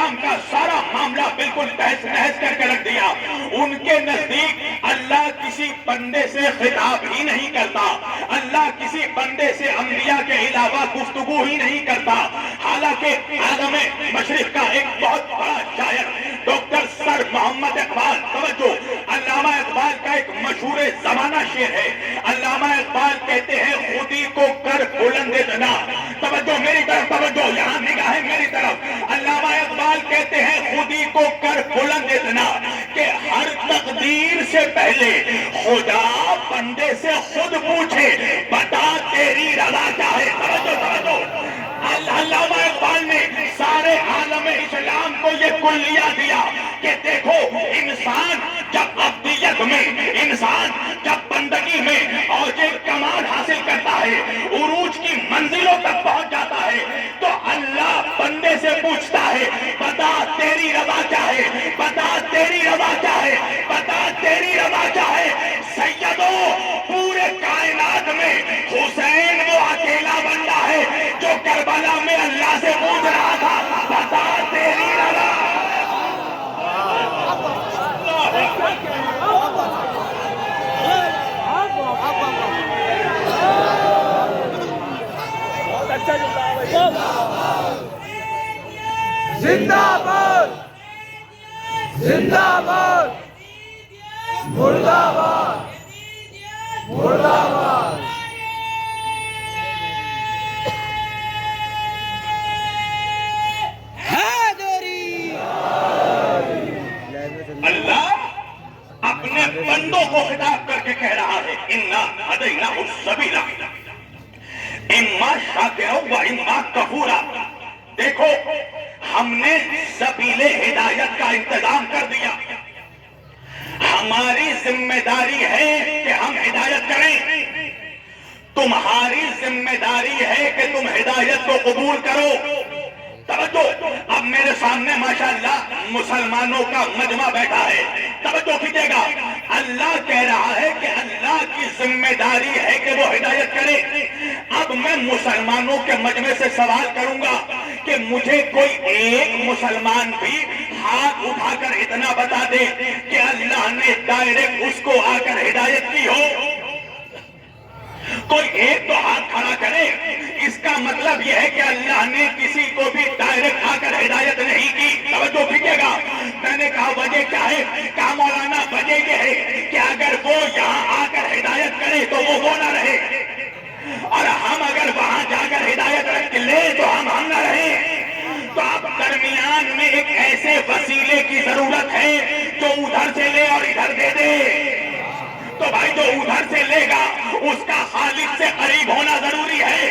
کلام کا سارا معاملہ بالکل تہس نہس کر کے رکھ دیا. ان کے نزدیک اللہ کسی بندے سے خطاب ہی نہیں کرتا, اللہ کسی بندے سے انبیاء کے علاوہ گفتگو ہی نہیں کرتا. حالانکہ عالم مشرق کا ایک بہت بڑا شاعر ڈاکٹر سر محمد اقبال, توجہ, علامہ اقبال کا ایک مشہور زمانہ شعر ہے. علامہ اقبال کہتے ہیں خودی کو کر بلند اتنا, توجہ میری طرف, توجہ یہاں نگاہیں میری طرف. علامہ اقبال کہتے ہیں خودی کو کر بلند اتنا کہ ہر تقدیر سے پہلے خدا بندے سے خود پوچھے بتا تیری رضا کیا ہے. توجہ توجہ, علامہ اقبال نے سارے عالم اسلام کو یہ کلیہ دیا کہ دیکھو انسان جب عبدیت میں, انسان جب بندگی میں اوج کمال حاصل کرتا ہے, عروج کی منزلوں تک پہنچ جاتا ہے, تو اللہ بندے سے پوچھتا ہے بتا تیری رضا کیا ہے, بتا تیری رضا کیا ہے, بتا تیری رضا کیا ہے. سیدوں, پورے کائنات میں حسین وہ اکیلا بندہ ہے جو کربلا میں اللہ سے پوچھ رہا تھا بتا تیری رضا. زندہ باد, زندہ باد, مردہ باد, مردہ باد. اللہ اپنے بندوں کو خطاب کر کے کہہ رہا ہے اِنَّا هَدَيْنَاهُ السَّبِيلَ اِمَّا شَاكِرًا وَإِمَّا كَفُورًا. دیکھو ہم نے سبیل ہدایت کا انتظام کر دیا. ہماری ذمہ داری ہے کہ ہم ہدایت کریں, تمہاری ذمہ داری ہے کہ تم ہدایت کو قبول کرو. توجہ, اب میرے سامنے ماشاءاللہ مسلمانوں کا مجمع بیٹھا ہے, توجہ کیجئے گا. اللہ کہہ رہا ہے کہ اللہ کی ذمہ داری ہے کہ وہ ہدایت کرے. اب میں مسلمانوں کے مجمع سے سوال کروں گا کہ مجھے کوئی ایک مسلمان بھی ہاتھ اٹھا کر اتنا بتا دے کہ اللہ نے ڈائریکٹ اس کو آ کر ہدایت کی ہو. کوئی ایک تو ہاتھ کھڑا کرے. اس کا مطلب یہ ہے کہ اللہ نے کسی کو بھی ڈائریکٹ آ کر ہدایت نہیں کی. توجہ کیجئے گا, میں نے کہا وجہ کیا ہے, کہا مولانا وجہ یہ ہے کہ اگر وہ یہاں آ کر ہدایت کرے تو وہ نہ رہے, اور ہم اگر وہاں جا کر ہدایت رکھ لیں تو ہم نہ رہیں. تو اب درمیان میں ایک ایسے وسیلے کی ضرورت ہے جو ادھر سے لے اور ادھر دے دے. تو بھائی جو ادھر سے لے گا اس کا خالق سے قریب ہونا ضروری ہے,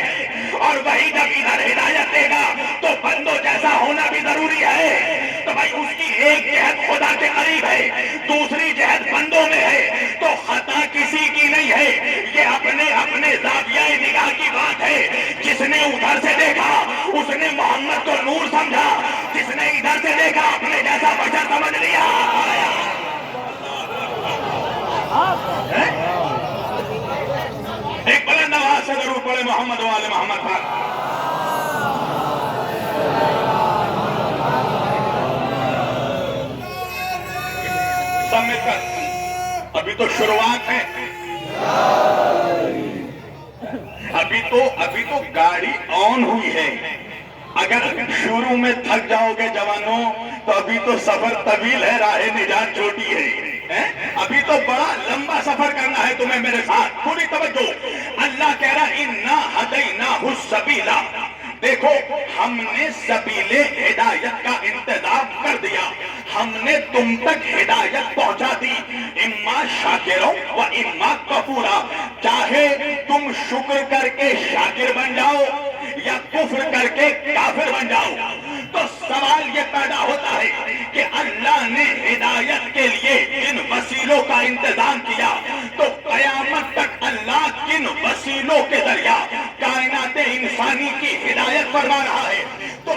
اور وہی جب ادھر ہدایت دے گا تو بندوں جیسا ہونا بھی ضروری ہے. تو بھائی اس کی ایک جہت خدا کے قریب ہے, دوسری جہت بندوں میں ہے, تو خطا کسی کی نہیں ہے. یہ اپنے اپنے زاویہ نگاہ کی بات ہے. جس نے ادھر سے دیکھا اس نے محمد کو نور سمجھا, جس نے ادھر سے دیکھا اپنے جیسا بشر سمجھ لیا. ایک بلند آواز سے ضرور پڑھے محمد و آل محمد پر. سب مل کر, ابھی تو شروعات ہے, ابھی تو گاڑی آن ہوئی ہے. اگر شروع میں تھک جاؤ گے جوانوں تو ابھی تو سفر طویل ہے, راہ نجات چھوٹی ہے. ابھی تو بڑا لمبا سفر کرنا ہے تمہیں میرے ساتھ. پوری توجہ, اللہ کہہ رہا اِنَّا هَدَيْنَاهُ السَّبِيلَ. دیکھو ہم نے سبیل ہدایت کا انتظام کر دیا, ہم نے تم تک ہدایت پہنچا دی. اِمَّا شَاكِرًا وَإِمَّا كَفُورًا. چاہے تم شکر کر کے شاکر بن جاؤ یا کفر کر کے کافر بن جاؤ. تو سوال یہ پیدا ہوتا ہے کہ اللہ نے ہدایت کے لیے جن وسیلوں کا انتظام کیا, تو قیامت تک اللہ کن وسیلوں کے ذریعہ کائنات انسانی کی ہدایت فرما رہا ہے. تو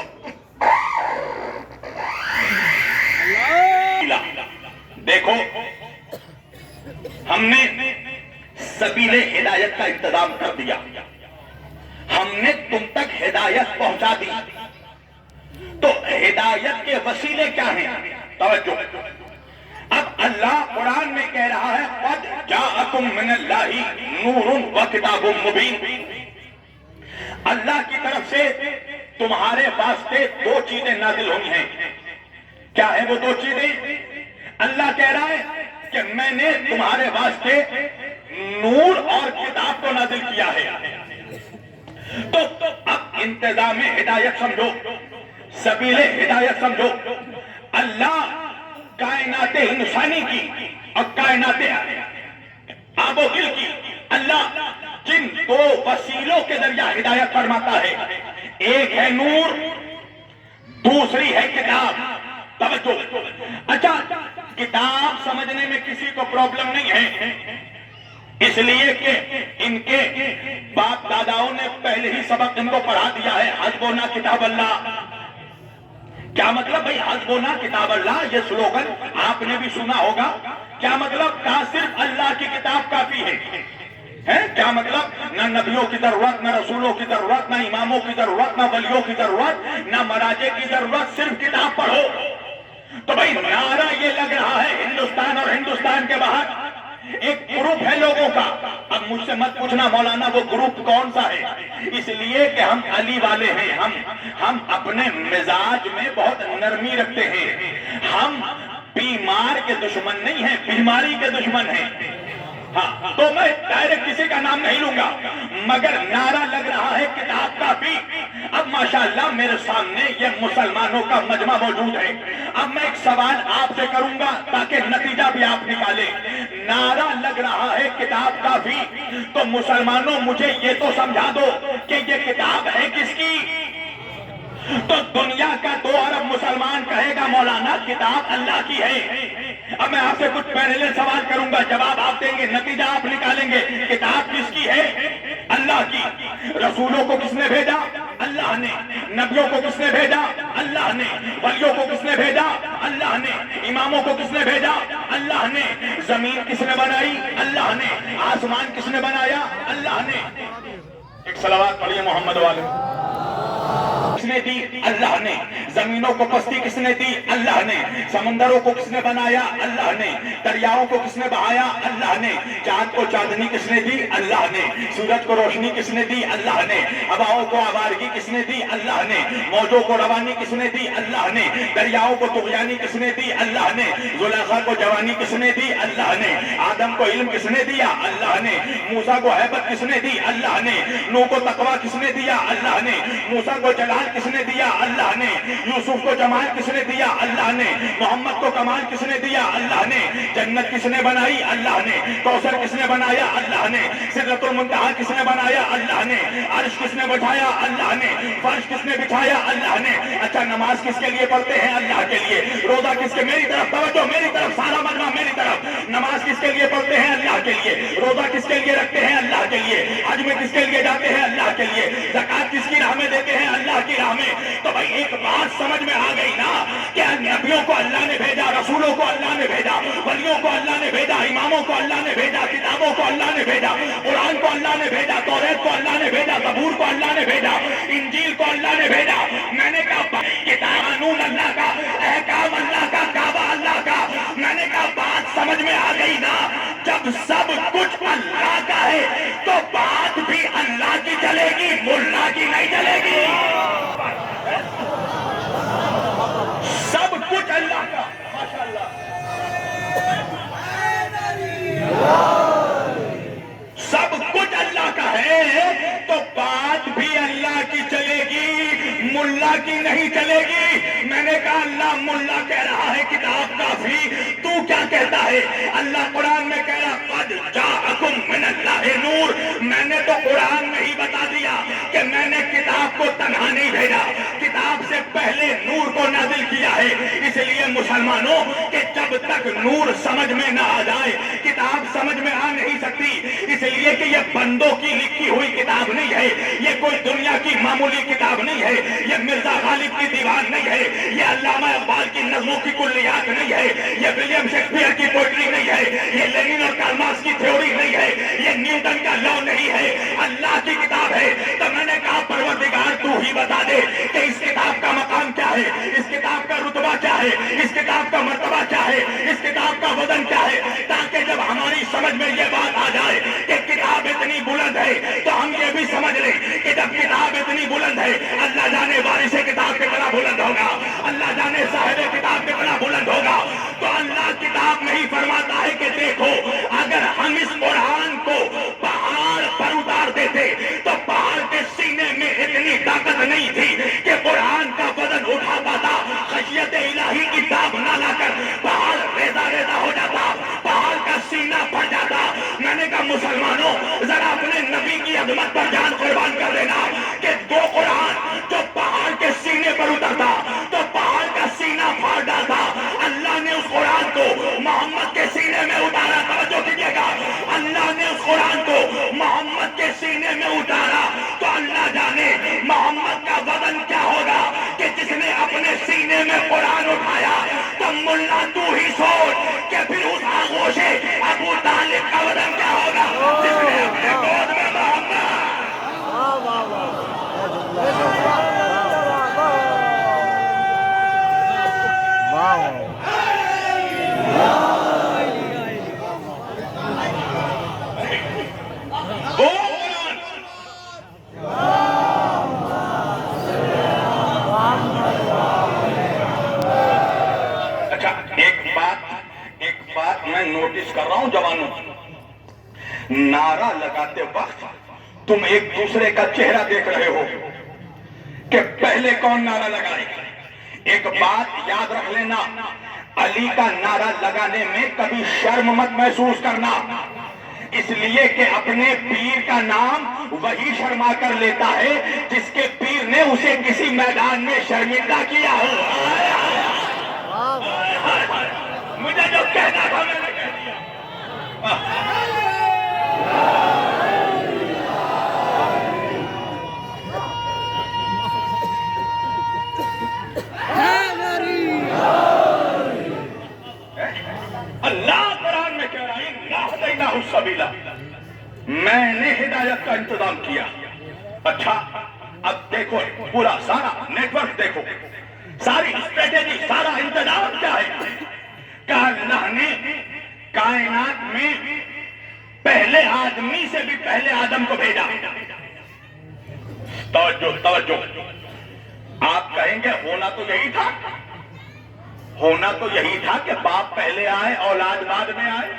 دیکھو ہم نے سبیل ہدایت کا انتظام کر دیا, ہم نے تم تک ہدایت پہنچا دی. تو ہدایت ہدایت کے وسیلے کیا ہیں؟ توجہ، اب اللہ قرآن میں کہہ رہا ہے قد جاءکم من اللہ نور و کتاب مبین، اللہ کی طرف سے تمہارے واسطے دو چیزیں نازل ہوئی ہیں. کیا ہے وہ دو چیزیں؟ اللہ کہہ رہا ہے کہ میں نے تمہارے واسطے نور اور کتاب کو نازل کیا ہے. تو اب انتظام ہدایت سمجھو، سبیل ہدایت سمجھو. اللہ کائنات انسانی کی اور کائنات آب و گل کی اللہ جن دو وسیلوں کے ذریعہ ہدایت فرماتا ہے، ایک ہے نور، دوسری ہے کتاب. توجہ، اچھا کتاب سمجھنے میں کسی کو پرابلم نہیں ہے، اس لیے کہ ان کے باپ داداؤں نے پہلے ہی سبق ان کو پڑھا دیا ہے، حسبنا کتاب اللہ. کیا مطلب بھائی حسبنا کتاب اللہ؟ یہ سلوگن آپ نے بھی سنا ہوگا. کیا مطلب؟ کہاں صرف اللہ کی کتاب کافی ہے؟ کیا مطلب؟ نہ نبیوں کی ضرورت، نہ رسولوں کی ضرورت، نہ اماموں کی ضرورت، نہ ولیوں کی ضرورت، نہ مراجع کی ضرورت، صرف کتاب پڑھو. تو بھائی نعرہ یہ لگ رہا ہے ہندوستان اور ہندوستان کے باہر ایک گروپ ہے لوگوں کا. اب مجھ سے مت پوچھنا مولانا وہ گروپ کون سا ہے، اس لیے کہ ہم علی والے ہیں. ہم اپنے مزاج میں بہت نرمی رکھتے ہیں. ہم بیمار کے دشمن نہیں ہیں، بیماری کے دشمن ہیں. ہاں، تو میں ڈائریکٹ کسی کا نام نہیں لوں گا، مگر نعرہ لگ رہا ہے کتاب کافی. اب ماشاءاللہ میرے سامنے یہ مسلمانوں کا مجمع موجود ہے. اب میں ایک سوال آپ سے کروں گا تاکہ نتیجہ بھی آپ نکالیں. نعرہ لگ رہا ہے کتاب کافی، تو مسلمانوں مجھے یہ تو سمجھا دو کہ یہ کتاب ہے کس کی؟ تو دنیا کا 2 ارب مسلمان کہے گا مولانا کتاب اللہ کی ہے. اب میں آپ سے کچھ پیرالل سوال کروں گا، جواب آپ دیں گے، نتیجہ آپ نکالیں گے. کتاب کس کی ہے؟ اللہ کی. رسولوں کو کس نے بھیجا؟ اللہ نے. نبیوں کو کس نے بھیجا؟ اللہ نے. ولیوں کو کس نے بھیجا؟ اللہ نے. اماموں کو کس نے بھیجا؟ اللہ نے. زمین کس نے بنائی؟ اللہ نے. آسمان کس نے بنایا؟ اللہ نے. ایک صلوات پڑھیے محمد والے. کس نے دی؟ اللہ نے. زمینوں کو پستی کس نے دی؟ اللہ نے. سمندروں کو کس نے بنایا؟ اللہ نے. دریاؤں کو کس نے بہایا؟ اللہ نے. چاند کو چاندنی کس نے دی؟ اللہ نے. سورج کو روشنی کس نے دی؟ اللہ نے. ہواؤں کو آوارگی کس نے دی؟ اللہ نے. موجوں کو روانی کس نے دی؟ اللہ نے. دریاؤں کو طغیانی کس نے دی؟ اللہ نے. زلیخا کو جوانی کس نے دی؟ اللہ نے. آدم کو علم کس نے دیا؟ اللہ نے. موسیٰ کو ہیبت کس نے دی؟ اللہ نے. نوح کو تقویٰ کس نے دیا؟ اللہ نے. موسیٰ کو جلال کس نے دیا؟ اللہ نے. یوسف کو جمال کس نے دیا؟ اللہ نے. محمد کو کمال کس نے دیا؟ اللہ نے. جنت کس نے بنائی؟ اللہ نے. کوثر کس نے بنایا؟ اللہ نے. سدرۃ المنتہا کس نے بنایا؟ اللہ نے. عرش کس نے بٹھایا؟ اللہ نے. فرش کس نے بچھایا؟ اللہ نے. اچھا نماز کس کے لیے پڑھتے ہیں؟ اللہ کے لیے. روزہ کس کے؟ میری طرف توجہ، میری طرف سارا مجمع میری طرف. نماز کس کے لیے پڑھتے ہیں؟ اللہ کے لیے. روزہ کس کے لیے رکھتے ہیں؟ اللہ کے لیے. حج میں کس کے لیے جاتے ہیں؟ اللہ کے لیے. زکات کس کی راہ میں دیتے ہیں؟ اللہ کی راہ میں. تو بھائی ایک بات سمجھ میں آ گئی نا کہ نبیوں کو اللہ نے بھیجا، رسولوں کو اللہ نے بھیجا، ولیوں کو اللہ نے بھیجا، اماموں کو اللہ نے بھیجا، کتابوں کو اللہ نے بھیجا، قرآن کو اللہ نے بھیجا، توریت کو اللہ نے بھیجا، زبور کو اللہ نے بھیجا، انجیل کو اللہ نے بھیجا. میں نے کہا کتاب قانون اللہ کا، احکام اللہ کا، کعبہ اللہ کا. میں نے کہا بات سمجھ میں آ گئی نا. جب سب کچھ اللہ کا ہے تو بات بھی اللہ کی چلے گی، ملا کی نہیں چلے گی. سب کچھ اللہ کا. ماشاءاللہ سب کچھ اللہ کا ہے تو بات بھی اللہ کی چلے گی، ملا کی نہیں چلے گی. میں نے کہا اللہ ملا کہہ رہا ہے کتاب کافی، تو کیا کہتا ہے؟ اللہ قرآن میں کہہ رہا قد جاءکم من اللہ نور. میں نے تو قرآن میں ہی بتا دیا کہ میں نے کتاب کو تنہا نہیں بھیجا، کتاب سے پہلے نور کو نازل کیا ہے. اس لیے مسلمانوں کہ جب تک نور سمجھ میں نہ آ جائے کتاب سمجھ میں آ نہیں سکتی. اس لیے کہ یہ بندوں کی لکھی ہوئی کتاب نہیں ہے، یہ کوئی دنیا کی معمولی کتاب نہیں ہے، یہ مرزا غالب کی دیوان نہیں ہے، یہ علامہ اقبال کی نظموں کی کلیات نہیں ہے، یہ ولیم شیکسپیئر کی پوئٹری نہیں ہے، یہ لینن اور کارل مارکس کی تھیوری نہیں ہے، یہ نیوٹن کا لا نہیں ہے، اللہ کی کتاب ہے. تو میں نے کہا پروردگار تو ہی بتا دے کہ اس کتاب کا مقام کیا ہے، اس کتاب ہے, اس کتاب کا مرتبہ کیا ہے, اس کتاب کا وزن کیا ہے, تاکہ جب ہماری سمجھ میں یہ بات آ جائے کہ کتاب اتنی بلند ہے تو ہم یہ بھی سمجھ لیں کہ جب کتاب اتنی بلند ہے, اللہ جانے وارث کتاب کتنا بلند ہوگا, اللہ جانے صاحب کتاب کتنا بلند ہوگا. تو اللہ کتاب میں ہی فرماتا ہے کہ دیکھو اگر ہم اس قرآن کو پہاڑ پر اتار دیتے تو پہاڑ کے سینے میں اتنی طاقت نہیں تھی کہ قرآن کا وزن اٹھا پاتا. خشیت الہی کی داب نہ لا کر پہاڑ ریزہ ریزہ ہو جاتا, پہاڑ کا سینہ پھٹ جاتا. میں نے کہا مسلمانوں ذرا اپنے نبی کی عظمت پر جان قربان کر دینا کہ دو قرآن جو پہاڑ کے سینے پر اترتا تو پہاڑ کا سینہ پھاڑ ڈالتا. اللہ نے اس قرآن کو محمد کے سینے میں اتارا. توجہ کیجیے گا, اللہ نے اس قرآن کو محمد کے سینے میں اتارا تو اللہ جانے محمد کا وزن کیا ہوگا کہ جس نے اپنے سینے میں قرآن اٹھایا. تو ملا تو ہی سوچ کہ پھر اس آغوش ابو طالب کا وزن کیا ہوگا جس نے اپنے گود میں محمد. میں نوٹس کر رہا ہوں جوانوں, نعرہ لگاتے وقت تم ایک دوسرے کا چہرہ دیکھ رہے ہو کہ پہلے کون نعرہ لگائے. ایک بات یاد رکھ لینا, علی کا نعرہ لگانے میں کبھی شرم مت محسوس کرنا, اس لیے کہ اپنے پیر کا نام وہی شرما کر لیتا ہے جس کے پیر نے اسے کسی میدان میں شرمندہ کیا ہو. مجھے جو کہنا تھا میں نے کہہ دیا. اللہ قرآن میں کہہ رہا ہے لا ہدینہ السبیل, میں نے ہدایت کا انتظام کیا. اچھا اب دیکھو پورا سارا نیٹ ورک دیکھو, ساری اسٹریٹجی, سارا انتظام کیا ہے کہ اللہ نے کائنات میں پہلے آدمی سے بھی پہلے آدم کو بھیجا. توجہ توجہ, آپ کہیں گے ہونا تو یہی تھا, ہونا تو یہی تھا کہ باپ پہلے آئے اولاد بعد میں آئے.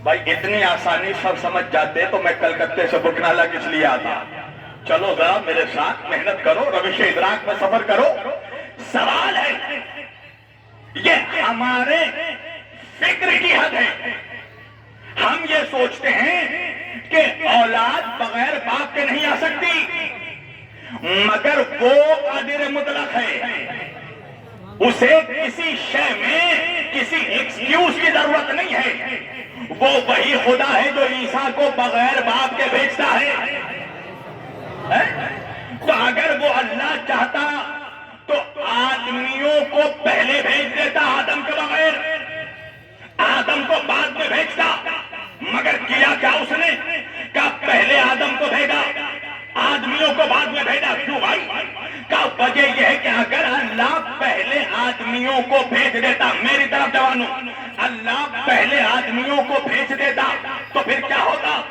بھائی اتنی آسانی سب سمجھ جاتے تو میں کلکتے سے بکنالہ کس لیے آتا. چلو ذرا میرے ساتھ محنت کرو, روش ادراک میں سفر کرو. سوال ہے یہ ہمارے فکر کی حد ہے. ہم یہ سوچتے ہیں کہ اولاد بغیر باپ کے نہیں آ سکتی, مگر وہ قادر مطلق ہے, اسے کسی شے میں کسی ایکسکیوز کی ضرورت نہیں ہے. وہ وہی خدا ہے جو عیسیٰ کو بغیر باپ کے بھیجتا ہے. تو اگر وہ اللہ چاہتا تو آدمیوں کو پہلے بھیج دیتا آدم کے بغیر, آدم کو بعد میں بھیجتا. مگر کیا کیا اس نے, کہا پہلے آدم کو بھیجا, آدمیوں کو بعد میں بھیجا. کیوں بھائی, کا وجہ یہ ہے کہ اگر اللہ پہلے آدمیوں کو بھیج دیتا, میری طرف جوانوں, اللہ پہلے آدمیوں کو بھیج دیتا تو پھر کیا ہوتا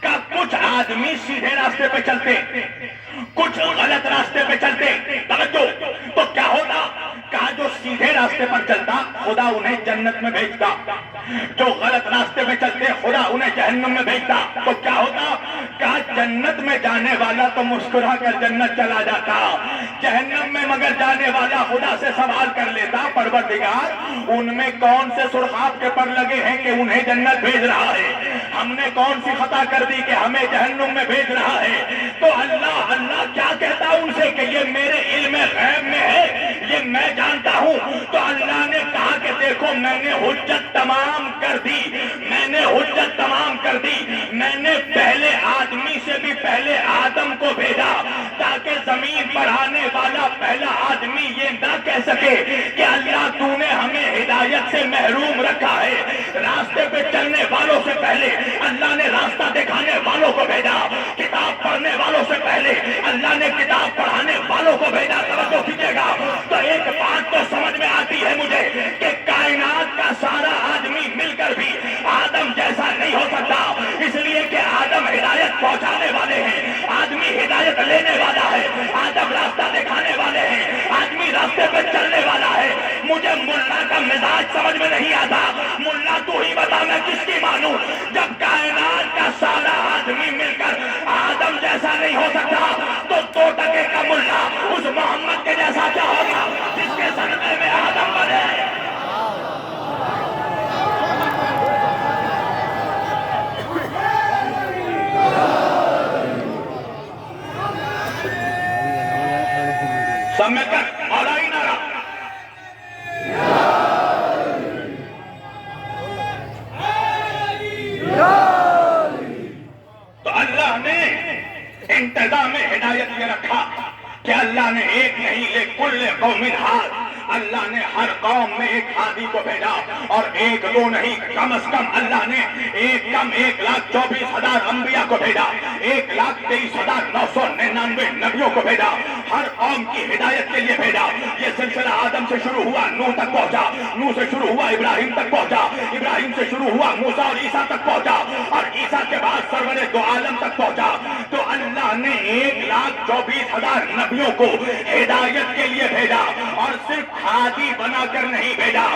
کہ کچھ آدمی سیدھے راستے پہ چلتے, کچھ غلط راستے پہ چلتے. توجہ, تو کیا ہوتا, کہا جو سیدھے راستے پر چلتا خدا انہیں جنت میں بھیجتا, جو غلط راستے پہ چلتے خدا انہیں جہنم میں بھیجتا. تو کیا ہوتا, کہا جنت میں جانے والا تو مسکرا کر جنت چلا جاتا, جہنم میں مگر جانے والا خدا سے سوال کر لیتا, پروردگار ان میں کون سے سرخاب کے پر لگے ہیں کہ انہیں جنت بھیج رہا ہے, ہم نے کون سی خطا کر دی کہ ہمیں جہنم میں بھیج رہا ہے. تو اللہ کیا کہتا ان سے کہ یہ میرے علم غیب میں ہے, یہ میں جانتا ہوں. تو اللہ نے کہا کہ دیکھو میں نے حجت تمام کر دی, میں نے حجت تمام کر دی, میں نے پہلے آدمی سے بھی پہلے آدم کو بھیجا تاکہ زمین پر آنے والا پہلا آدمی یہ نہ کہہ سکے کہ اللہ تو نے ہمیں ہدایت سے محروم رکھا ہے. راستے پہ چلنے والوں سے پہلے اللہ نے راستہ دکھانے والوں کو بھیجا, کتاب پڑھ پڑھنے والوں سے پہلے اللہ نے کتاب پڑھانے والوں کو بھیجا. توجہ کیجیے گا. تو ایک بات تو سمجھ میں آتی ہے مجھے کہ کائنات کا سارا آدمی مل کر بھی آدم جیسا نہیں ہو سکتا، اس لیے کہ آدم ہدایت پہنچانے والے ہیں، آدمی ہدایت لینے والا ہے، آدم راستہ دکھانے والے ہیں، آدمی راستے پہ چلنے والا ہے. مجھے ملا کا مزاج سمجھ میں نہیں آتا. ملا تو ہی بتا میں کس کی مانوں؟ جب کائنات کا سارا آدمی مل کر آدم جیسا نہیں ہو سکتا تو 2 ٹکے کا ملا اس محمد کے جیسا کیا ہوگا جس کے صدقے میں آدم بنے. سب میں کر اور آئی نہ رہا. تو اللہ نے انتظام ہدایت یہ رکھا کہ اللہ نے ایک نہیں لکل قوم ہاد. اللہ نے ہر قوم میں ایک ہادی کو بھیجا، اور ایک دو نہیں، کم از کم اللہ نے 1,24,000 انبیاء کو بھیجا، 1,23,999 نبیوں کو بھیجا، ہر قوم کی ہدایت کے لیے بھیجا. یہ سلسلہ آدم سے شروع ہوا، نوح تک پہنچا، نوح سے شروع ہوا ابراہیم تک پہنچا، ابراہیم سے شروع ہوا موسیٰ اور عیسیٰ تک پہنچا، اور عیسیٰ کے بعد سرور دو عالم تک پہنچا. تو اللہ نے 1,24,000 نبیوں کو ہدایت کے لیے بھیجا، اور صرف ہادی بنا کر نہیں بھیجا،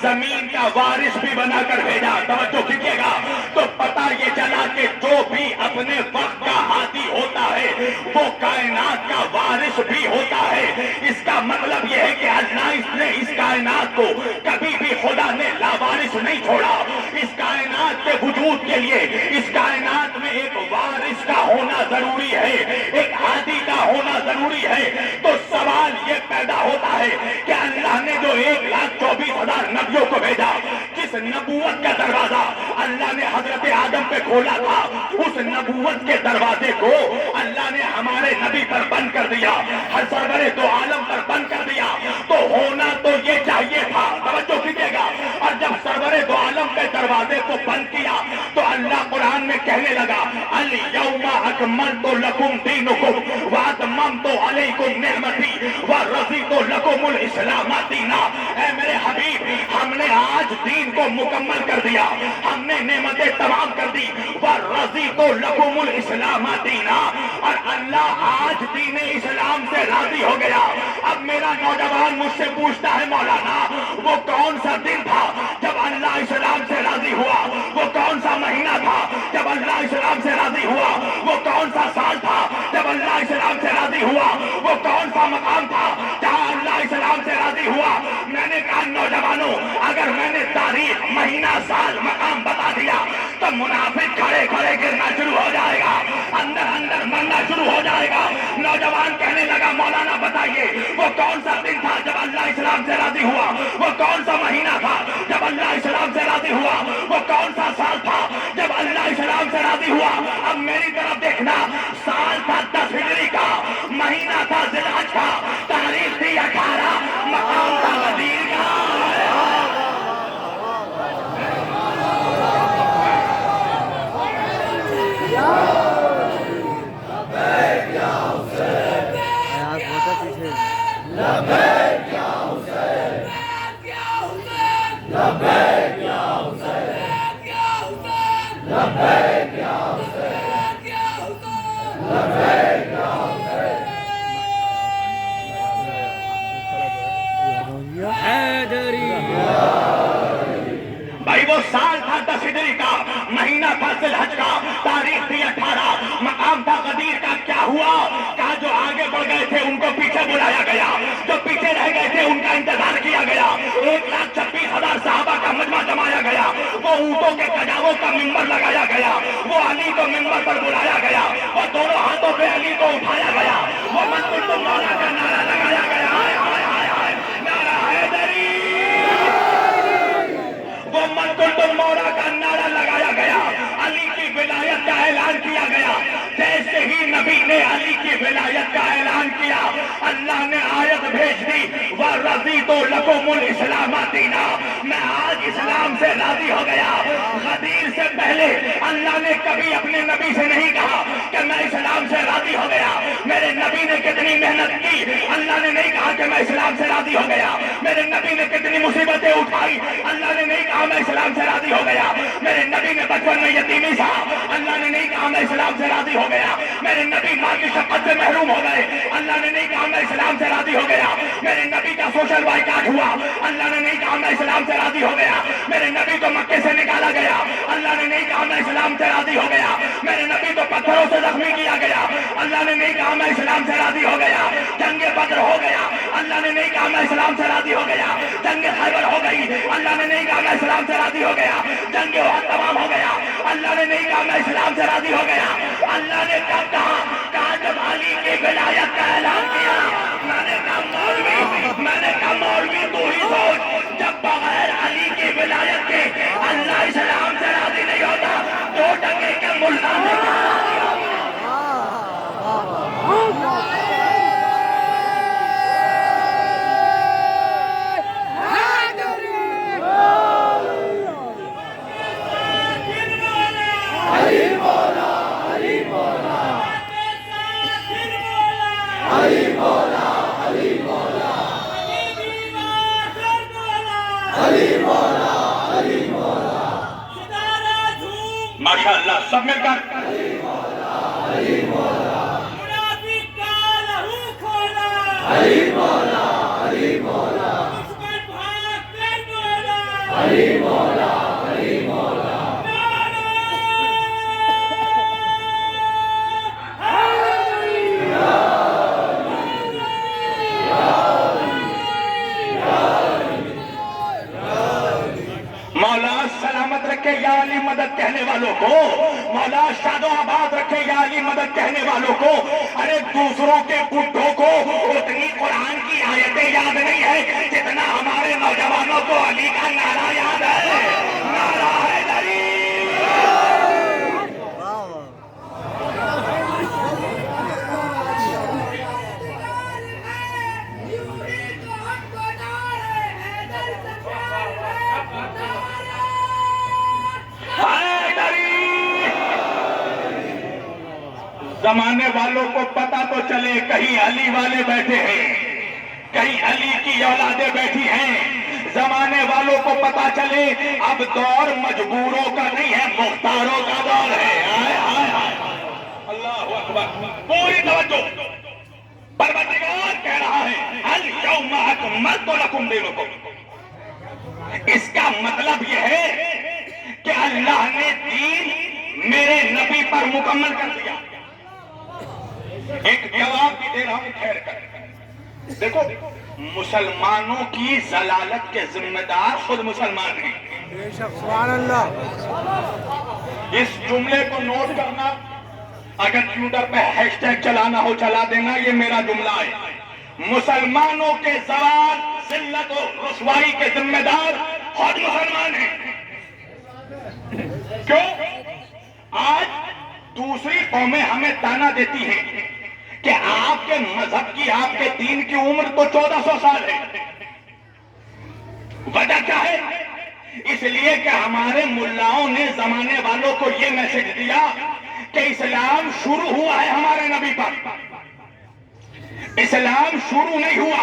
زمین کا وارث بھی بنا کر بھیجا. توجہ کیجیے گا. تو پتہ یہ چلا کہ جو بھی اپنے وقت کا ہادی ہوتا ہے وہ کائنات کا وارث بھی ہوتا ہے. اس کا مطلب یہ ہے کہ اللہ نے اس کائنات کو کبھی بھی خدا نے لاوارث نہیں چھوڑا. اس کائنات کے وجود کے لیے اس کائنات میں ایک وارث کا ہونا ضروری ہے، ایک ہادی کا ہونا ضروری ہے. تو سوال یہ پیدا ہوتا ہے کہ اللہ نے جو 1,24,000 نبیوں کو بھیجا، جس نبوت کا دروازہ اللہ نے حضرت آدم پہ کھولا تھا، اس نبوت کے دروازے کو اللہ نے ہمارے نبی پر بند کر دیا، ہر سرور دو عالم پر بند کر دیا. تو ہونا تو یہ چاہیے تھا. توجہ کیجیے گا. اور جب سرور دو عالم کے دروازے کو بند کیا تو اللہ قرآن میں کہنے لگا الیوم اکملت لکم دینکم واتممت علیکم نعمتی ورضیت لکم الاسلام دینا. اے میرے حبیب، ہم نے آج دین کو مکمل کر دیا، ہم نے نعمتیں تمام کر دی. ورضیت لکم الاسلام دینا، اور اللہ آج دین اسلام سے راضی ہو گیا. اب میرا نوجوان مجھ سے پوچھتا ہے مولانا وہ کون سا دن تھا جب اللہ اسلام سے راضی ہوا؟ وہ کون سا مہینہ تھا جب اللہ اسلام سے راضی ہوا؟ وہ کون سا سال تھا جب اللہ اسلام سے راضی ہوا؟ وہ کون سا مقام تھا جہاں اللہ اسلام سے راضی ہوا؟ میں نے کہا نوجوانوں، اگر میں نے تاریخ، مہینہ، سال، مقام بتا دیا تو منافق کھڑے کھڑے گرنا شروع ہو جائے گا، اندر اندر مرنا شروع ہو جائے گا. نوجوان کہنے لگا مولانا بتائیے وہ کون سا دن تھا جب اللہ اسلام سے راضی ہوا؟ وہ کون سا مہینہ تھا جب اللہ اسلام سے راضی ہوا؟ وہ کون سا سال تھا جب اللہ اسلام سے راضی ہوا؟ اب میری طرف دیکھنا. سال تھا 10 ہجری کا، مہینہ تھا ذی الحج کا، تاریخ تھی 18، مقام تھا غدیر کا. بھائی وہ سال تھا 10 ہجری کا، مہینہ تھا ذی الحج کا، تاریخ تھی 18، مقام تھا غدیر کا. کیا ہوا؟ کہا جو آگے بڑھ گئے تھے ان کو پیچھے بلایا گیا، جو پیچھے رہ گئے تھے ان کا انتظار کیا گیا. 1,26,000 صحابہ کا مجمع جمایا گیا، وہ اونٹوں کے کجاووں کا منبر لگایا گیا، وہ علی کو منبر پر بلایا گیا، وہ دونوں ہاتھوں پہ علی کو اٹھایا گیا، وہ من کنتم مولا کا نعرہ لگایا گیا. نعرہ حیدری، وہ من کنتم مولا کا نعرہ لگایا گیا، علی کی ولایت کا اعلان کیا گیا. جیسے ہی نبی نے علی کی ولایت کا اعلان کیا، اللہ نے آیت بھیج دی نفسی ورضیت لکم الاسلام دینا، میں آج اسلام سے راضی ہو گیا۔ غدیر سے پہلے اللہ نے کبھی اپنے نبی سے نہیں کہا کہ میں اسلام سے راضی ہو گیا۔ میرے نبی نے کتنی محنت کی، اللہ نے نہیں کہا کہ میں اسلام سے راضی ہو گیا۔ میرے نبی نے کتنی مصیبتیں اٹھائی، اللہ نے نہیں کہا میں اسلام سے راضی ہو گیا۔ میرے نبی نے بچپن میں یتیمی سہا، اللہ نے نہیں کہا میں اسلام سے راضی ہو گیا۔ میرے نبی ماں کی شفقت سے محروم ہو گئے، اللہ نے نہیں کہا میں اسلام سے راضی ہو گیا۔ میرے نبی کا سوشل بائیکاٹ ہوا، اللہ نے نہیں کہا میں اسلام سے راضی ہو گیا۔ میرے نبی کو مکے سے نکالا گیا، اللہ نے نہیں کہا میں اسلام سے راضی ہو گیا۔ میرے نبی کو پتھروں سے زخمی کیا گیا، اللہ نے نہیں کہا میں اسلام سے راضی ہو گیا۔ جنگ بدر ہو گیا، اللہ نے نہیں کہا میں اسلام سے راضی ہو گیا۔ جنگ خیبر ہو گئی، اللہ نے نہیں کہا میں اسلام سے راضی ہو گیا۔ جنگ احد تمام ہو گیا، اللہ نے نہیں کہا میں اسلام سے راضی ہو گیا۔ اللہ نے کب کہا جب علی کی ولایت کا اعلان کیا، میں نے کہا مولوی تو ہی سوچ، جب بغیر علی کی ولایت کے اللہ اسلام سے راضی نہیں ہوتا، دو ٹکے کے ملا نے ماشاء اللہ سب مل کر مولا سلامت رکھے یا علی مدد کہنے والوں کو، مولا شاد و آباد رکھے یا علی مدد کہنے والوں کو۔ ارے دوسروں کے بڈھوں کو اتنی قرآن کی آیتیں یاد نہیں ہے جتنا ہمارے نوجوانوں کو علی کا نعرہ یاد ہے، نعرہ حیدری۔ زمانے والوں کو پتا تو چلے کہیں علی والے بیٹھے ہیں، کہیں علی کی اولادیں بیٹھی ہیں۔ زمانے والوں کو پتا چلے اب دور مجبوروں کا نہیں ہے، مختاروں کا دور ہے۔ آئے آئے آئے اللہ اکبر، پوری توجہ۔ پروردگار کہہ رہا ہے الیوم اکملت لکم دینکم۔ اس کا مطلب یہ ہے کہ اللہ نے دین میرے نبی پر مکمل کر دیا۔ ایک جواب بھی دے رہا ہوں ٹھہر کر، دیکھو مسلمانوں کی ضلالت کے ذمہ دار خود مسلمان ہیں۔ سبحان اللہ۔ اس جملے کو نوٹ کرنا، اگر ٹویٹر پہ ہیش ٹیگ چلانا ہو چلا دینا، یہ میرا جملہ ہے۔ مسلمانوں کے زوال، ذلت و رسوائی کے ذمہ دار خود مسلمان ہیں۔ کیوں؟ آج دوسری قومیں ہمیں تانا دیتی ہیں کہ آپ کے مذہب کی، آپ کے دین کی عمر تو 1400 سال ہے۔ وجہ کیا ہے؟ اس لیے کہ ہمارے ملاؤں نے زمانے والوں کو یہ میسج دیا کہ اسلام شروع ہوا ہے ہمارے نبی پر، اسلام شروع نہیں ہوا،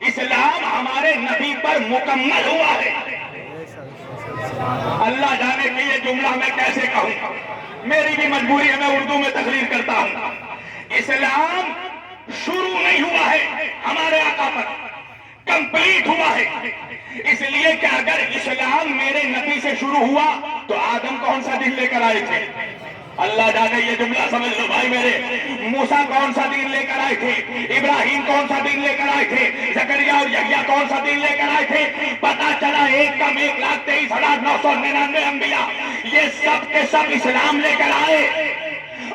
اسلام ہمارے نبی پر مکمل ہوا ہے۔ اللہ جانے کہ یہ جملہ میں کیسے کہوں، میری بھی مجبوری ہے، میں اردو میں تقریر کرتا ہوں۔ اسلام شروع نہیں ہوا ہے ہمارے آقا پر، کمپلیٹ ہوا ہے۔ اس لیے کہ اگر اسلام میرے نبی سے شروع ہوا تو آدم کون سا دین لے کر آئے تھے؟ اللہ جانے یہ جملہ سمجھ لو بھائی میرے۔ موسیٰ کون سا دین لے کر آئے تھے؟ ابراہیم کون سا دین لے کر آئے تھے؟ زکریا اور یحییٰ کون سا دین لے کر آئے تھے؟ پتا چلا 1,23,999 انبیاء، یہ سب کے سب اسلام لے کر آئے،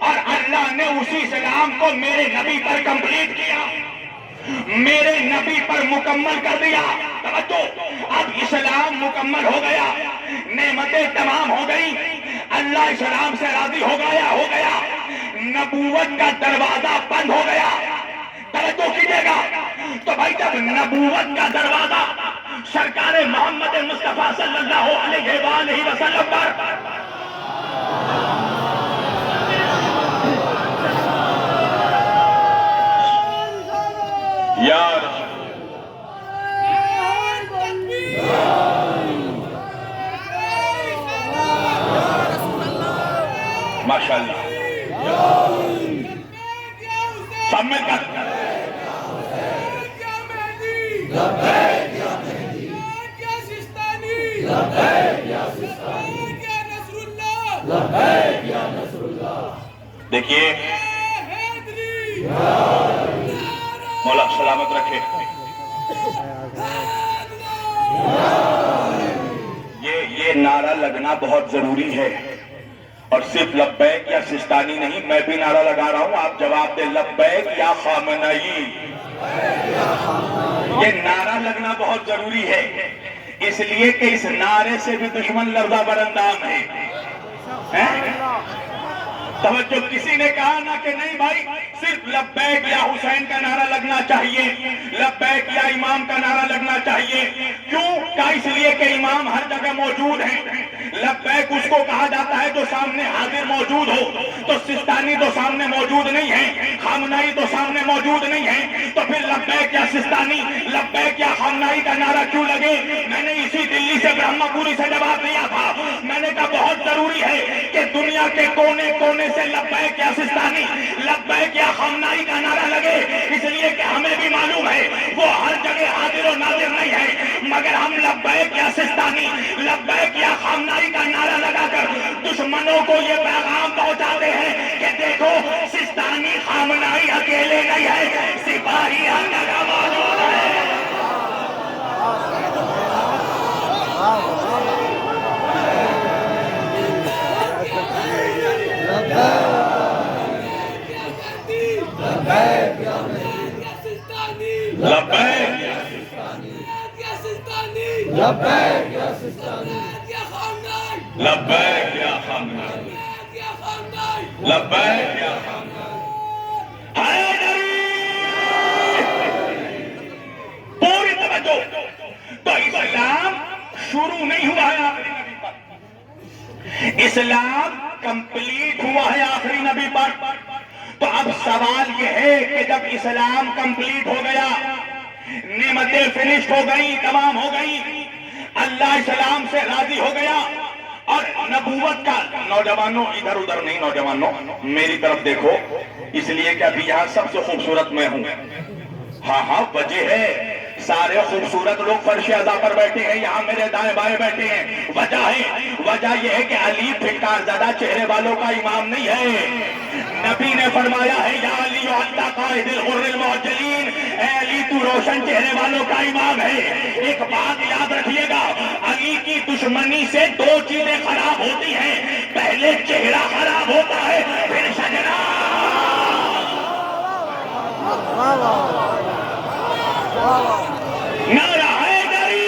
اور اللہ نے اسی اسلام کو میرے نبی پر کمپلیٹ کیا، میرے نبی پر مکمل کر دیا۔ توجہ، اب اسلام مکمل ہو گیا، نعمتیں تمام ہو گئی، اللہ اسلام سے راضی ہو گیا، نبوت کا دروازہ بند ہو گیا۔ توجہ کیجیے گا، تو بھائی جب نبوت کا دروازہ سرکار محمد مصطفیٰ صلی اللہ علیہ وآلہ وسلم پر یا ماشاءاللہ سب مل کر دیکھیے مولا سلامت رکھے. یہ نعرہ لگنا بہت ضروری ہے، اور صرف لبیک یا سستانی نہیں، میں بھی نعرہ لگا رہا ہوں، آپ جواب دیں لبیک یا خامنئی. یہ نعرہ لگنا بہت ضروری ہے، اس لیے کہ اس نعرے سے بھی دشمن لرزہ برندام ہے. توجہ، کسی نے کہا نہ کہ نہیں بھائی صرف لبیک یا حسین کا نعرہ لگنا چاہیے، لبیک یا امام کا نعرہ لگنا چاہیے. کیوں کہا؟ اس لیے کہ امام ہر جگہ موجود ہیں. لبیک اس کو کہا جاتا ہے جو سامنے حاضر موجود ہو، تو سستانی تو سامنے موجود نہیں ہے، خامنائی تو سامنے موجود نہیں ہے، تو پھر لبیک یا سستانی، لبیک یا خامنائی کا نعرہ کیوں لگے؟ میں نے اسی دلی سے برہما پوری سے جواب دیا تھا. میں نے کہا بہت ضروری ہے کہ دنیا کے کونے کونے سے لبیک یا سستانی، لبیک یا خامنائی کا نعرہ لگے، اس لیے کہ ہمیں بھی معلوم ہے وہ ہر جگہ حاضر و ناظر نہیں ہے، مگر ہم لبیک یا سستانی، لبیک یا خامنائی کا نعرہ لگا کر دشمنوں کو یہ پیغام پہنچاتے ہیں کہ دیکھو سستانی خامنائی اکیلے نہیں ہے، سپاہی ہر جگہ موجود ہے. لبیک یا خامنائی، لبیک یا پوری توجہ. تو اسلام شروع نہیں ہوا ہے آخری نبی پر، اسلام کمپلیٹ ہوا ہے آخری نبی پر. تو اب سوال یہ ہے کہ جب اسلام کمپلیٹ ہو گیا، نعمتیں فنش ہو گئی، تمام ہو گئی، اللہ اسلام سے راضی ہو گیا، اور نبوت کا، نوجوانوں ادھر ادھر نہیں، نوجوانوں میری طرف دیکھو، اس لیے کہ ابھی یہاں سب سے خوبصورت میں ہوں. ہاں وجہ ہے، سارے خوبصورت لوگ فرش عزا پر بیٹھے ہیں، یہاں میرے دائیں بائیں بیٹھے ہیں. وجہ یہ ہے کہ علی پھٹکار زدہ چہرے والوں کا امام نہیں ہے. نبی نے فرمایا ہے یا علی انت قائد الغر المعجلین، اے علی تو روشن چہرے والوں کا امام ہے. ایک بات یاد رکھیے گا، علی کی دشمنی سے دو چیزیں خراب ہوتی ہیں، پہلے چہرہ خراب ہوتا ہے، پھر شجرہ. نعرہ حیدری،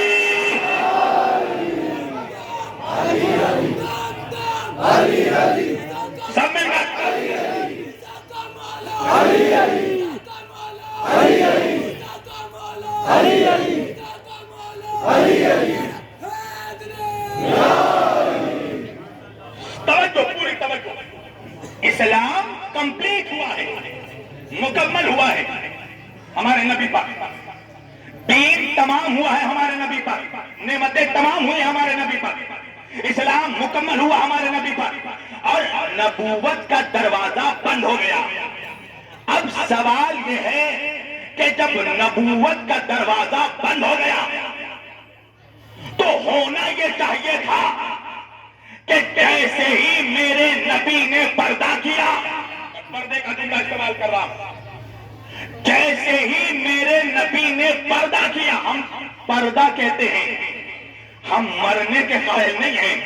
سب مل کر توجہ، پوری توجہ. اسلام کمپلیٹ ہوا ہے، مکمل ہوا ہے ہمارے نبی پاک، دین تمام ہوا ہے ہمارے نبی پاک، نعمتیں تمام ہوئی ہمارے نبی پاک، اسلام مکمل ہوا ہمارے نبی پاک، اور نبوت کا دروازہ بند ہو گیا. اب سوال یہ ہے کہ جب نبوت کا دروازہ بند ہو گیا تو ہونا یہ چاہیے تھا کہ جیسے ہی میرے نبی نے پردہ کیا، پردے کا جملہ استعمال کر رہا ہوں، جیسے ہی میرے نبی نے پردہ کیا، ہم پردہ کہتے ہیں، ہم مرنے کے قائل نہیں ہیں،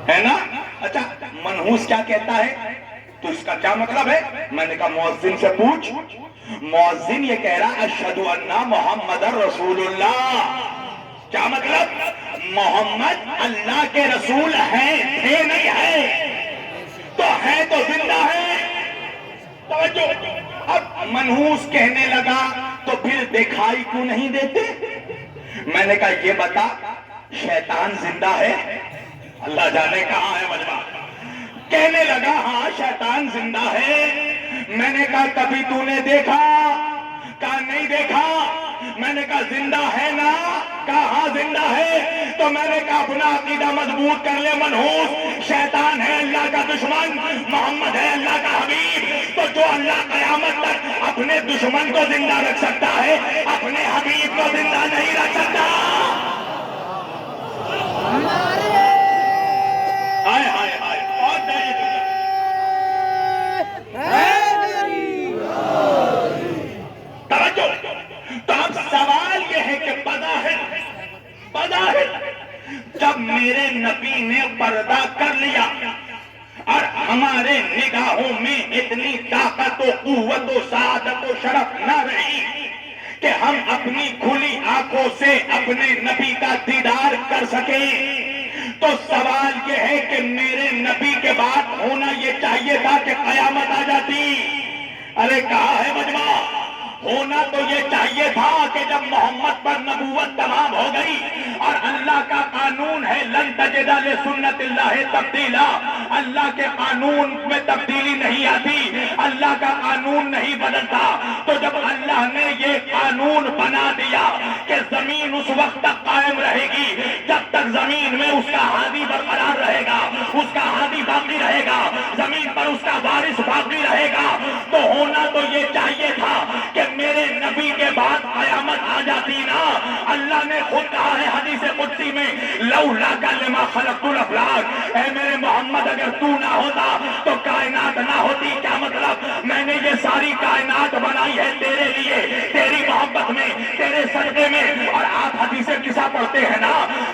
ہے نا؟ اچھا منحوس کیا کہتا ہے تو اس کا کیا مطلب ہے؟ میں نے کہا مؤذن سے پوچھ. مؤذن یہ کہہ رہا اشہد ان محمد رسول اللہ. کیا مطلب؟ محمد اللہ کے رسول ہیں، تھے نہیں ہے، تو ہے تو زندہ ہے. توجہ. اب منحوس کہنے لگا تو پھر دکھائی کیوں نہیں دیتے؟ میں نے کہا یہ بتا شیطان زندہ ہے؟ اللہ جانے کہاں ہے مجمع۔ کہنے لگا ہاں شیطان زندہ ہے۔ میں نے کہا کبھی تو نے دیکھا؟ کہا نہیں دیکھا۔ میں نے کہا زندہ ہے نا؟ کہا ہاں زندہ ہے۔ تو میں نے کہا اپنا عقیدہ مضبوط کر لے منحوس، شیطان ہے اللہ کا دشمن، محمد ہے اللہ کا حبیب۔ تو جو اللہ قیامت تک اپنے دشمن کو زندہ رکھ سکتا ہے، اپنے حبیب کو زندہ نہیں رکھ سکتا۔ ہائے ہائے ہائے، بہت دیر توجہ۔ تو اب سوال یہ ہے کہ بظاہر جب میرے نبی نے پردہ کر لیا اور ہمارے نگاہوں میں اتنی طاقت و قوت و سعادت و شرف نہ رہی کہ ہم اپنی کھلی آنکھوں سے اپنے نبی کا دیدار کر سکیں، تو سوال یہ ہے کہ میرے نبی کے بعد ہونا یہ چاہیے تھا کہ قیامت آ جاتی۔ ارے کہا ہے مجمع؟ ہونا تو یہ چاہیے تھا کہ جب محمد پر نبوت تمام ہو گئی اور اللہ کا قانون ہے لن تجد لسنت اللہ تبدیلا، اللہ کے قانون میں تبدیلی نہیں آتی، اللہ کا قانون نہیں بدلتا، تو جب اللہ نے یہ قانون بنا دیا کہ زمین اس وقت تک قائم رہے گی جب تک زمین میں اس کا ہادی برقرار رہے گا، اس کا ہادی باقی رہے گا، زمین پر اس کا وارث باقی رہے گا، تو ہونا تو یہ چاہیے تھا کہ میرے نبی کے بعد قیامت آ جاتی نا۔ اللہ نے خود کہا ہے حدیث قدسی میں لولاک لما خلقت الافلاک، اے میرے محمد اگر تو نہ ہوتا تو کائنات نہ ہوتی۔ کیا مطلب؟ میں نے یہ ساری کائنات بنائی ہے تیرے لیے، تیری محبت میں، تیرے صدقے میں۔ اور آپ حدیث قصہ پڑھتے ہیں نا،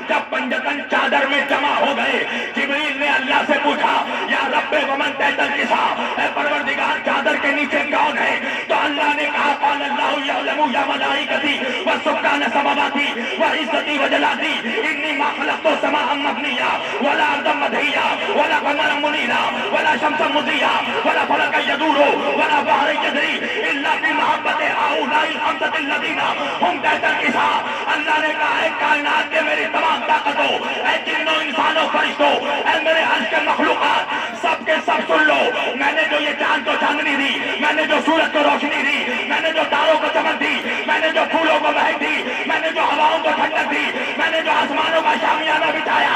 جب پنجتن چادر میں جمع ہو گئے، جبریل نے اللہ سے پوچھا یا رب ومن تحت القصہ، اے پروردگار چادر کے نیچے کون ہے؟ تو اللہ نے کہا قال اللہ یعلم یا ملائکتی وسکان سماواتی وعزتی وجلالی انی ما خلقت السماء مبنیا ولا ارضا مدحیا ولا قمرا منیرا ولا شمسا مضیا ولا فلکا یدور ولا بحر یجری الا بمحبت هؤلاء الخمسة الذین هم تحت القصہ۔ اللہ نے کہا ہے کائنات کے میری تمام طاقتوں، اے جنوں انسانوں فرشتوں، اے میرے عرش کے مخلوقات، سب کے سب سن لو، میں نے جو یہ چاند کو چاندنی دی، میں نے جو سورج کو روشنی دی، میں نے جو تاروں کو چمک دی، میں نے جو پھولوں کو مہک دی، میں نے جو ہواؤں کو ٹھنڈک دی، میں نے جو آسمانوں کا شامیانہ بچھایا،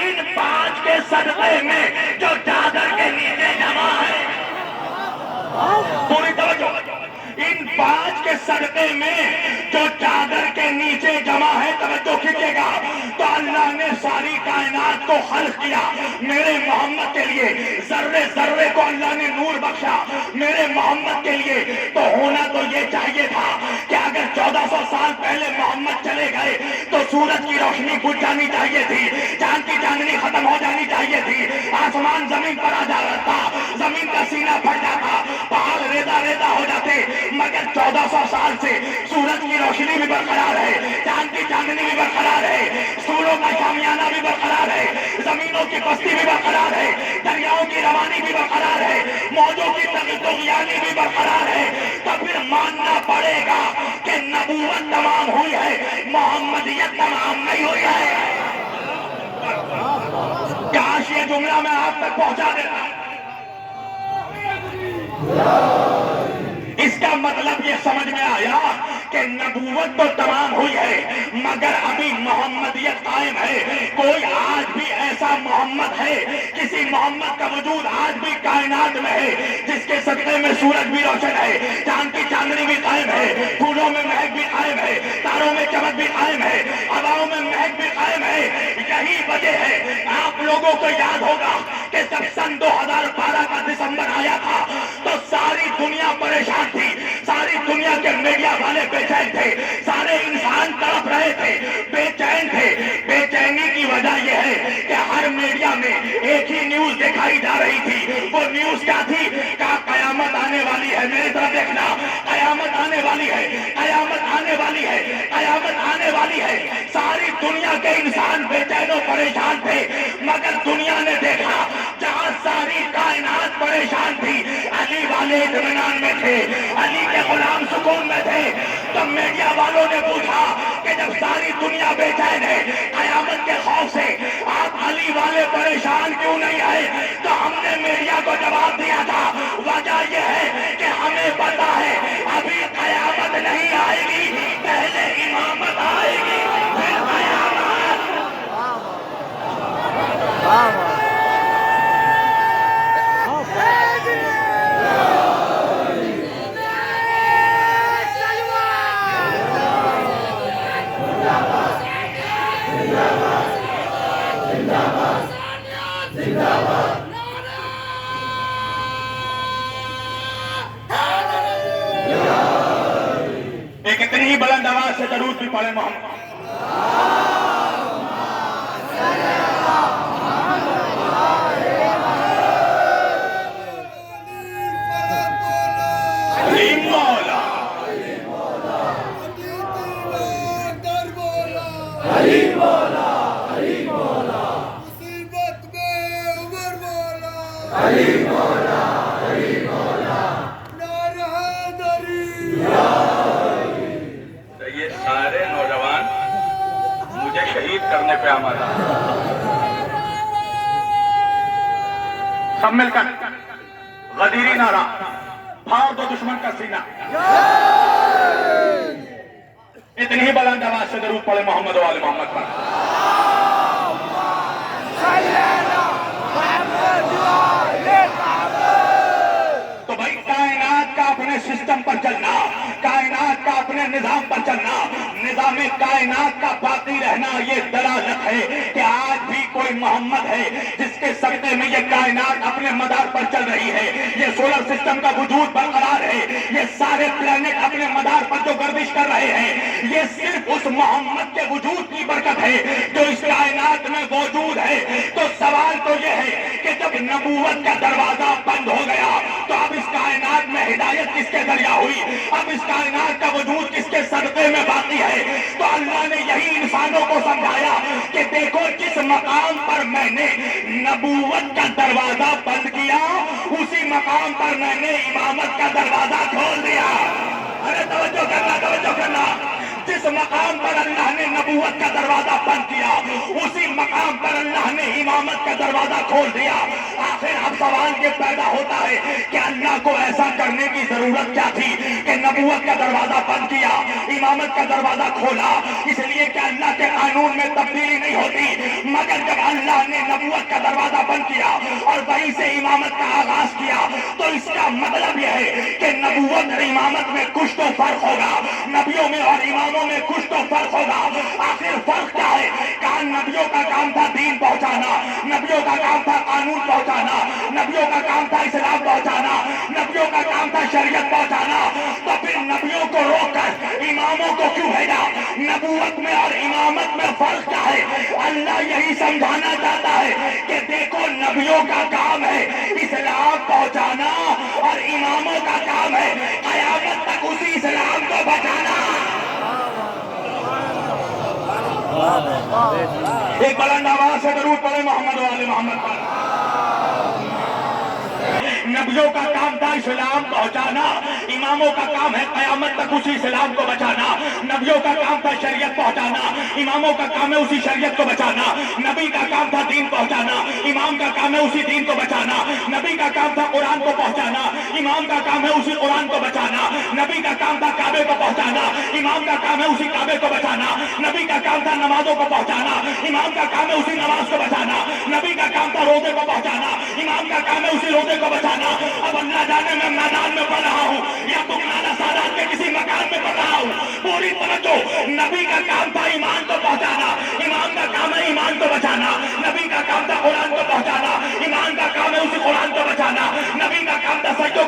ان 5 کے صدقے میں جو چادر کے نیچے جمع ہے، پوری توجہ، ان 5 کے صدقے میں جو چادر کے نیچے جمع ہے، توجہ کیجیے گا، تو اللہ نے ساری کائنات کو خلق کیا میرے محمد کے لیے، ذرے ذرے کو اللہ نے نور بخشا میرے محمد کے لیے۔ تو ہونا تو یہ چاہیے تھا کہ اگر 1400 سال پہلے محمد چلے گئے تو سورج کی روشنی بجھ جانی چاہیے تھی، چاند کی چاندنی ختم ہو جانی چاہیے تھی، آسمان زمین پر آ جاتا، زمین کا سینہ پھٹ جاتا، پہاڑ ریتا ریتا ہو جاتے، مگر 1400 سال سے سورج کی روشنی بھی برقرار ہے، چاند کی چاندنی بھی برقرار ہے، سوروں کا شامیانہ بھی برقرار ہے، زمینوں کی پستی بھی برقرار ہے، دریاؤں کی روانی بھی برقرار ہے، موجوں کی طغیانی بھی برقرار ہے۔ تو پھر ماننا پڑے گا کہ نبوت تمام ہوئی ہے، محمدیت تمام نہیں ہوئی ہے۔ کاش یہ جملہ میں آپ تک پہنچا دیتا۔ اس کا مطلب یہ سمجھ میں آیا کہ نبوت تو تمام ہوئی ہے مگر ابھی محمدیت قائم ہے۔ کوئی آج بھی ایسا محمد ہے، کسی محمد کا وجود آج بھی کائنات میں ہے جس کے صدقے میں سورج بھی روشن ہے، چاند کی چاندنی بھی قائم ہے، پھولوں میں مہک بھی قائم ہے، تاروں میں چمک بھی قائم ہے، ہواؤں میں مہک بھی قائم ہے۔ یہی وجہ ہے، آپ لوگوں کو یاد ہوگا کہ جب سن 2012 کا دسمبر آیا تھا تو ساری دنیا پریشان تھی، ساری دنیا کے میڈیا والے بے چین تھے، سارے انسان تڑپ رہے تھے، بے چین تھے۔ بے چینی کی وجہ یہ ہے کہ ہر میڈیا میں ایک ہی نیوز دکھائی جا رہی تھی۔ وہ نیوز کیا تھی؟ کہا قیامت آنے والی ہے، میری طرف دیکھنا، قیامت آنے والی ہے، قیامت آنے والی ہے۔ قیامت آنے والی ہے. ساری دنیا کے انسان بے چین و پریشان تھے، مگر دنیا نے دیکھا جہاں ساری کائنات پریشان تھی علی والے اطمینان میں تھے، علی کے غلام سکون میں تھے. تو میڈیا والوں نے پوچھا کہ جب ساری دنیا بے چین ہے قیامت کے خوف سے، آپ علی والے پریشان کیوں نہیں آئے؟ تو ہم نے میڈیا کو جواب دیا تھا وجہ یہ ہے کہ ہمیں پتا ہے ابھی قیامت نہیں آئے گی، پہلے امامت آئے گی پھر قیامت. ایک اتنی ہی بلند آواز سے درود بھی پڑھے محمد. علی مولا علی مولا علی مولا مصیبت میں عمر مولا علی مولا علی مولا نعرہ حیدری. یہ سارے نوجوان مجھے شہید کرنے پہ آمادہ سب مل کر غدیری نعرہ پھاڑ دو دشمن کا سینہ. اتنی ہی بلند آواز سے درود پڑھے محمد و آل محمد پر. تو بھائی کائنات کا اپنے سسٹم پر چلنا، کائنات کا اپنے نظام پر چلنا، نظام کائنات کا باقی رہنا، یہ دلالت ہے کہ آج بھی کوئی محمد ہے جس کے صدقے میں یہ کائنات اپنے مدار پر چل رہی ہے. یہ سولر سسٹم کا وجود برقرار ہے، یہ سارے پلانٹ اپنے مدار پر جو گردش کر رہے ہیں، یہ صرف اس محمد کے وجود کی برکت ہے جو اس کائنات میں موجود ہے. تو سوال تو یہ ہے کہ جب نبوت کا دروازہ بند ہو گیا تو اب اس کائنات میں ہدایت کس کے ذریعہ ہوئی؟ اب اس کائنات کا وجود کس کے صدقے میں باقی ہے؟ تو اللہ نے یہی انسانوں کو سمجھایا کہ دیکھو جس مقام پر میں نے نبوت کا دروازہ بند کیا اسی مقام پر میں نے امامت کا دروازہ کھول دیا. ارے توجہ کرنا، توجہ کرنا. جس مقام پر اللہ نے نبوت کا دروازہ بند کیا اسی مقام پر اللہ نے امامت کا دروازہ کھول دیا. آخر اب سوال یہ پیدا ہوتا ہے کہ اللہ کو ایسا کرنے کی ضرورت کیا تھی کہ نبوت کا دروازہ بند کیا، امامت کا دروازہ کھولا؟ اس لیے کہ اللہ کے قانون میں تبدیلی نہیں ہوتی، مگر جب اللہ نے نبوت کا دروازہ بند کیا اور وہیں سے امامت کا آغاز کیا تو اس کا مطلب یہ ہے کہ نبوت اور امامت میں کچھ تو فرق ہوگا، نبیوں میں اور اماموں میں کچھ تو فرق ہوگا. آخر فرق کیا ہے؟ کہاں نبیوں کا کام تھا دین پہنچانا، نبیوں کا کام تھا قانون پہنچانا، نبیوں کا کام تھا اسلام پہنچانا، نبیوں کا کام تھا شریعت پہنچانا. تو پھر نبیوں کو روک کر اماموں کو کیوں بھیجا؟ نبوت میں اور امامت میں فرق کیا ہے؟ اللہ یہی سمجھانا چاہتا ہے کہ دیکھو نبیوں کا کام ہے اسلام پہنچانا اور اماموں کا کام ہے قیامت تک اسی اسلام کو بچانا. ایک بلند آواز سے درود پڑھے محمد و آل محمد پر. نبیوں کا کام تھا اسلام پہنچانا، اماموں کا کام ہے قیامت تک اسی اسلام کو بچانا. نبیوں کا کام تھا شریعت پہنچانا، اماموں کا کام ہے اسی شریعت کو بچانا. نبی کا کام تھا دین پہنچانا، امام کا کام ہے اسی دین کو بچانا. نبی کا کام تھا قرآن کو پہنچانا، امام کا کام ہے اسی قرآن کو بچانا. نبی کا کام تھا کعبے کو پہنچانا، امام کا کام ہے اسی کعبے کو بچانا. نبی کا کام تھا نمازوں کو پہنچانا، امام کا کام ہے اسی نماز کو بچانا. نبی کا کام تھا روزے کو پہنچانا، امام کا کام ہے اسی روزے کو بچانا. اب اللہ جانے میں میدان میں پڑھ رہا ہوں یا تمہارا سادات کے کسی مکان میں پڑھ رہا ہوں، پوری توجہ. نبی کا کام تھا ایمان کو پہنچانا، امام کا کام ہے ایمان کو بچانا. نبی کا کام تھا قرآن کو پہنچانا، ایمان کا کام ہے اسی قرآن کو بچانا. نبی کا کام تھا سجدوں